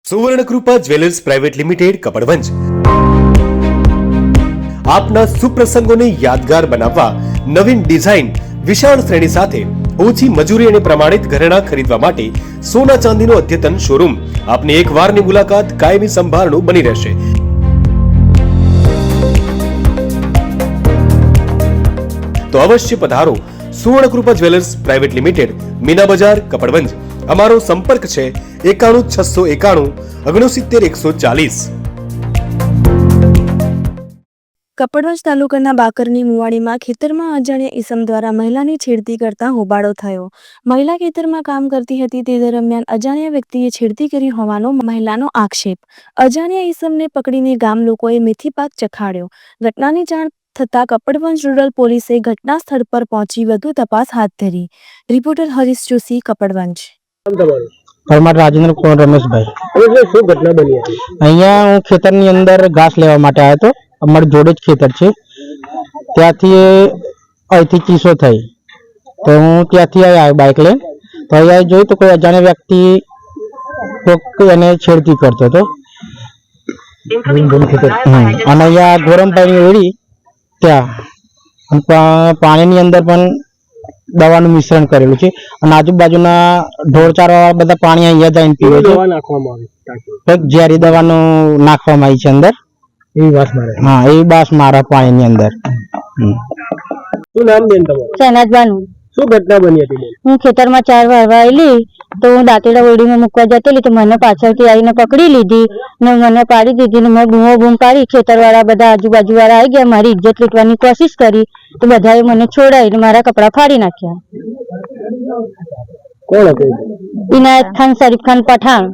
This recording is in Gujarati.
Suvarnakrupa jewellers private limited Kapadvanj આપના સુપ્રસંગોને યાદગાર બનાવવા નવીન ડિઝાઇન વિશાળ શ્રેણી સાથે ઓછી મજૂરી અને પ્રમાણિત ઘરેણાં ખરીદવા માટે સોના ચાંદીનો અદ્યતન શોરૂમ આપની એક વારની મુલાકાત કાયમી સંભાળનું બની રહેશે। તો અવશ્ય પધારો Suvarnakrupa jewellers private limited, Meena બજાર, કપડવંજ। અમારો સંપર્ક છે 91 691 69 140। કપડવંજ તાલુકાના બાકરની મુવાડીમાં ખેતરમાં અજાણ્યા ઈસમ દ્વારા મહિલાની છેડતી કરતા હોબાળો થયો। મહિલા ખેતરમાં કામ કરતી હતી તે દરમિયાન અજાણ્યા વ્યક્તિએ છેડતી કરી હોવાનો મહિલાનો આક્ષેપ। અજાણ્યા ઈસમને પકડીને ગામ લોકોએ મેથી પાક ચખાડ્યો। ઘટનાની જાણ થતાં કપડવંજ રૂરલ પોલીસે ઘટના સ્થળ પર પહોંચી વધુ તપાસ હાથ ધરી। રિપોર્ટર હરીશ જોશી, કપડવંજ। પરમાર રાજેન્દ્ર કુમાર રમેશભાઈ। શું ઘટના બની હતી? અહીંયા હું ખેતરની અંદર ઘાસ લેવા માટે આવ્યો હતો। અમારું જોડે જ ખેતર છે, ત્યાંથી અહીંથી ચીસો થઈ તો હું ત્યાંથી આવ્યો બાઇક લઈને। તો અહીંયા જોયું તો કોઈ અજાણ્યા વ્યક્તિ કોઈક એને છેડતી કરતો હતો અને અહીંયા ગોરમભાઈની ઓળી ત્યાં પાણીની અંદર પણ દવાનું મિશ્રણ કરેલું છે અને આજુબાજુના ઢોરચાર વાળા બધા પાણી અહીંયા જઈને પીવે છે। ઝેરી દવાનું નાખવામાં આવી છે અંદર, એવી વાસ મારે। હા, એવી વાસ મારે પાણીની અંદર। શું નામ બેન તમારું? શહેનાજબાનું। શું ઘટના બની હતી બેન? હું ખેતરમાં ચાર વારવા આવેલી તો હું દાંતેડા ઓરડીમાં મૂકવા જતેલી તો મને પાછળથી આવીને પકડી લીધી ને મને પાડી દીધી ને મેં બૂમો બૂમ પાડી। ખેતરવાળા બધા આજુબાજુવાળા આવી ગયા, મારી ઇજ્જત લૂંટવાની કોશિશ કરી તો બધાએ મને છોડાવીને મારા કપડાં ફાડી નાખ્યા। કોણ હતું? ઇનાયત ખાન, શરીફ ખાન પઠાણ।